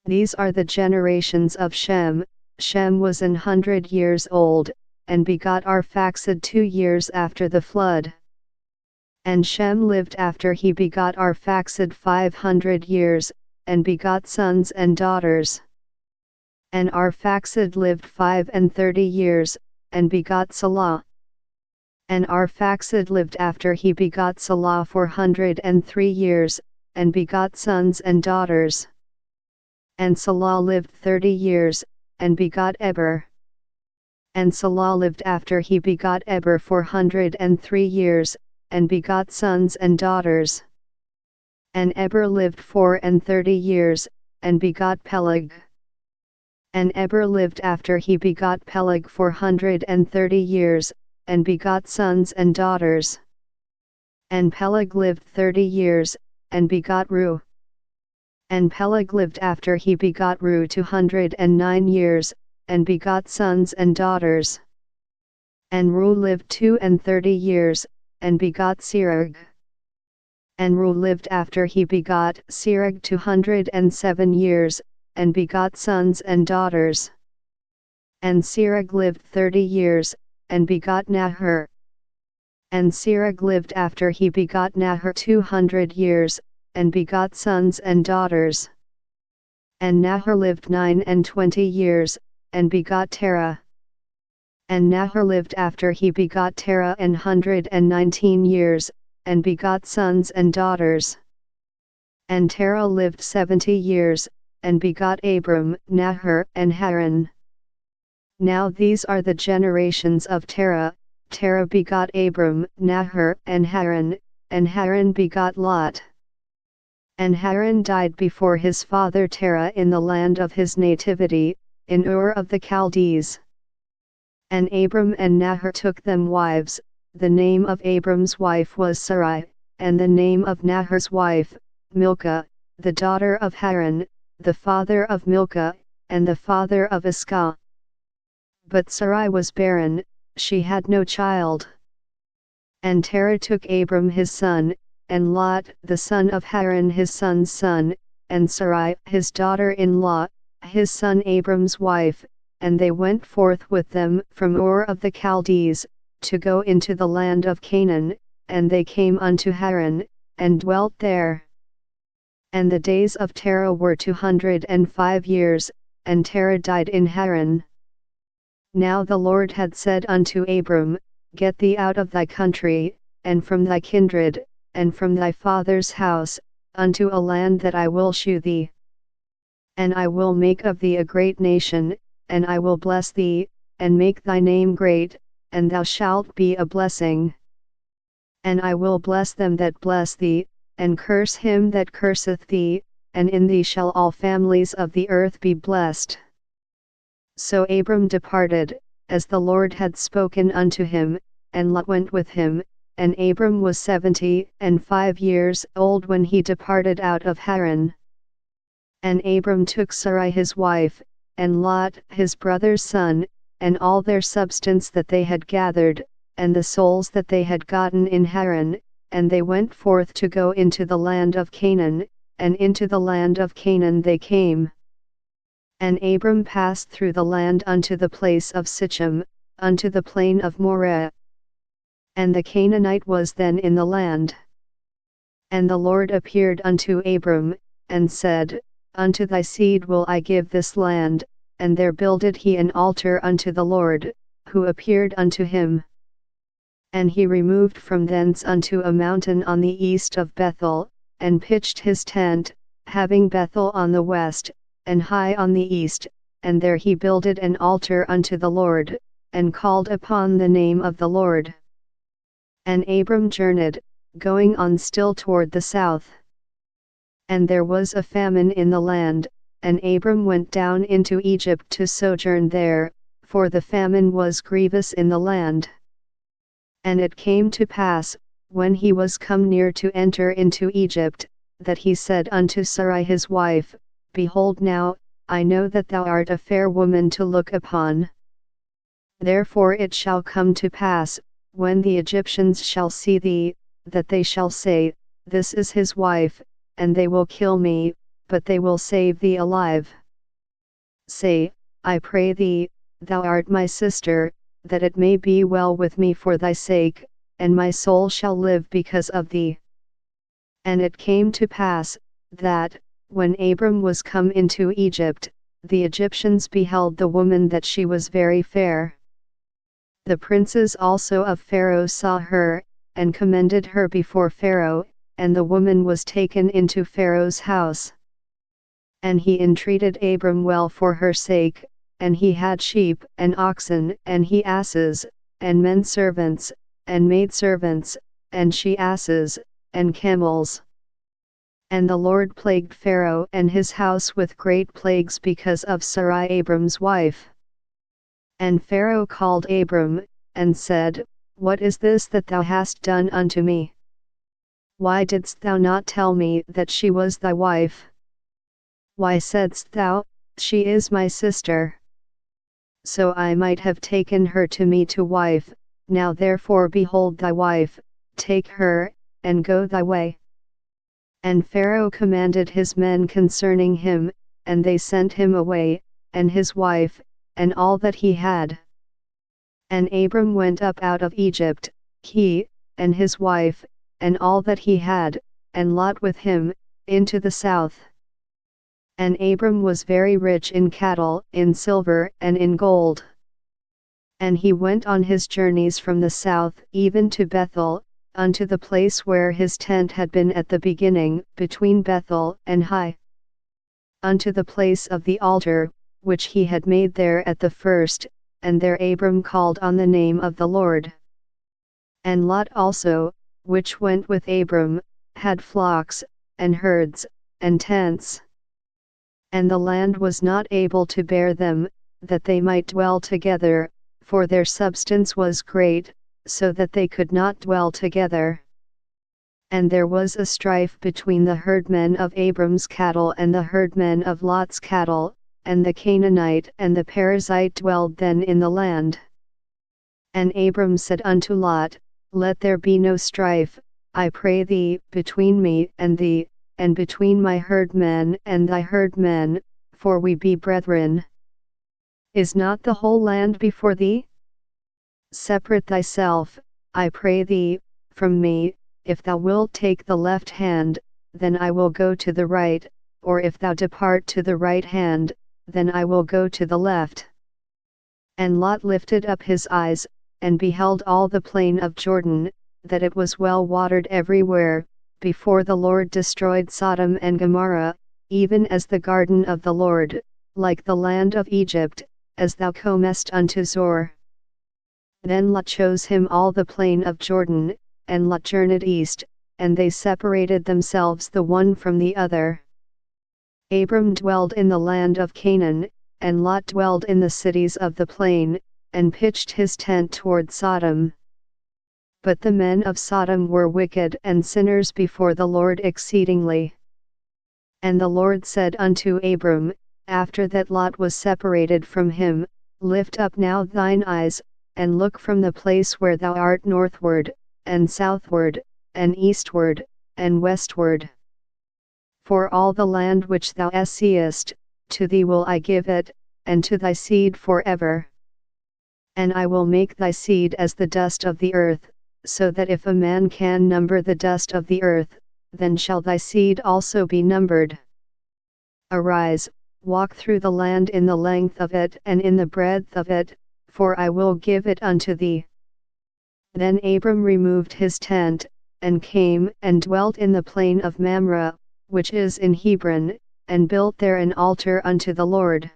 These are the generations of Shem. Shem was 100 years old, and begot Arphaxad 2 years after the flood. And Shem lived after he begot Arphaxad 500 years, and begot sons and daughters. And Arphaxad lived 35 years, and begot Salah. And Arphaxad lived after he begot Salah 403 years, and begot sons and daughters. And Salah lived 30 years, and begot Eber. And Salah lived after he begot Eber 403 years, and begot sons and daughters. And Eber lived 34 years, and begot Peleg. And Eber lived after he begot Peleg 430 years, and begot sons and daughters. And Peleg lived 30 years, and begot Ru. And Peleg lived after he begot Ru 209 years, and begot sons and daughters. And Ru lived 32 years, and begot Serug. And Ru lived after he begot Serug 207 years, and begot sons and daughters. And Serug lived 30 years, and begot Nahor. And Serug lived after he begot Nahor 200 years, and begot sons and daughters. And Nahor lived 29 years, and begot Terah. And Nahor lived after he begot Terah 119 years, and begot sons and daughters. And Terah lived 70 years, and begot Abram, Nahor, and Haran. Now these are the generations of Terah. Terah begot Abram, Nahor, and Haran begot Lot. And Haran died before his father Terah in the land of his nativity, in Ur of the Chaldees. And Abram and Nahor took them wives. The name of Abram's wife was Sarai, and the name of Nahor's wife, Milcah, the daughter of Haran, the father of Milcah, and the father of Iscah. But Sarai was barren, she had no child. And Terah took Abram his son, and Lot the son of Haran his son's son, and Sarai his daughter-in-law, his son Abram's wife, and they went forth with them from Ur of the Chaldees, to go into the land of Canaan, and they came unto Haran, and dwelt there. And the days of Terah were 205 years, and Terah died in Haran. Now the Lord had said unto Abram, Get thee out of thy country, and from thy kindred, and from thy father's house, unto a land that I will shew thee. And I will make of thee a great nation, and I will bless thee, and make thy name great, and thou shalt be a blessing. And I will bless them that bless thee, and curse him that curseth thee, and in thee shall all families of the earth be blessed. So Abram departed, as the Lord had spoken unto him, and Lot went with him, and Abram was 75 years old when he departed out of Haran. And Abram took Sarai his wife, and Lot his brother's son, and all their substance that they had gathered, and the souls that they had gotten in Haran, and they went forth to go into the land of Canaan, and into the land of Canaan they came. And Abram passed through the land unto the place of Sichem, unto the plain of Moreh. And the Canaanite was then in the land. And the Lord appeared unto Abram, and said, Unto thy seed will I give this land, and there builded he an altar unto the Lord, who appeared unto him. And he removed from thence unto a mountain on the east of Bethel, and pitched his tent, having Bethel on the west, and Hai on the east, and there he builded an altar unto the Lord, and called upon the name of the Lord. And Abram journeyed, going on still toward the south. And there was a famine in the land, and Abram went down into Egypt to sojourn there, for the famine was grievous in the land. And it came to pass, when he was come near to enter into Egypt, that he said unto Sarai his wife, Behold now, I know that thou art a fair woman to look upon. Therefore it shall come to pass, when the Egyptians shall see thee, that they shall say, This is his wife, and they will kill me, but they will save thee alive. Say, I pray thee, thou art my sister, that it may be well with me for thy sake, and my soul shall live because of thee. And it came to pass, that, when Abram was come into Egypt, the Egyptians beheld the woman that she was very fair. The princes also of Pharaoh saw her, and commended her before Pharaoh, and the woman was taken into Pharaoh's house. And he entreated Abram well for her sake, and he had sheep and oxen, and he asses, and men servants, and maidservants, and she asses, and camels. And the Lord plagued Pharaoh and his house with great plagues because of Sarai Abram's wife. And Pharaoh called Abram, and said, What is this that thou hast done unto me? Why didst thou not tell me that she was thy wife? Why saidst thou, She is my sister? So I might have taken her to me to wife. Now therefore behold thy wife, take her, and go thy way. And Pharaoh commanded his men concerning him, and they sent him away, and his wife, and all that he had. And Abram went up out of Egypt, he, and his wife, and all that he had, and Lot with him, into the south. And Abram was very rich in cattle, in silver, and in gold. And he went on his journeys from the south even to Bethel, unto the place where his tent had been at the beginning, between Bethel and Hai. Unto the place of the altar, which he had made there at the first, and there Abram called on the name of the Lord. And Lot also, which went with Abram, had flocks, and herds, and tents. And the land was not able to bear them, that they might dwell together, for their substance was great, so that they could not dwell together. And there was a strife between the herdmen of Abram's cattle and the herdmen of Lot's cattle, and the Canaanite and the Perizzite dwelled then in the land. And Abram said unto Lot, Let there be no strife, I pray thee, between me and thee, and between my herdmen and thy herdmen, for we be brethren. Is not the whole land before thee? Separate thyself, I pray thee, from me. If thou wilt take the left hand, then I will go to the right, or if thou depart to the right hand, then I will go to the left. And Lot lifted up his eyes, and beheld all the plain of Jordan, that it was well watered everywhere, before the Lord destroyed Sodom and Gomorrah, even as the garden of the Lord, like the land of Egypt, as thou comest unto Zoar. Then Lot chose him all the plain of Jordan, and Lot journeyed east, and they separated themselves the one from the other. Abram dwelled in the land of Canaan, and Lot dwelled in the cities of the plain, and pitched his tent toward Sodom. But the men of Sodom were wicked and sinners before the Lord exceedingly. And the Lord said unto Abram, after that Lot was separated from him, Lift up now thine eyes, and look from the place where thou art northward, and southward, and eastward, and westward. For all the land which thou seest, to thee will I give it, and to thy seed forever. And I will make thy seed as the dust of the earth, so that if a man can number the dust of the earth, then shall thy seed also be numbered. Arise, walk through the land in the length of it and in the breadth of it, for I will give it unto thee. Then Abram removed his tent, and came and dwelt in the plain of Mamre, which is in Hebron, and built there an altar unto the Lord.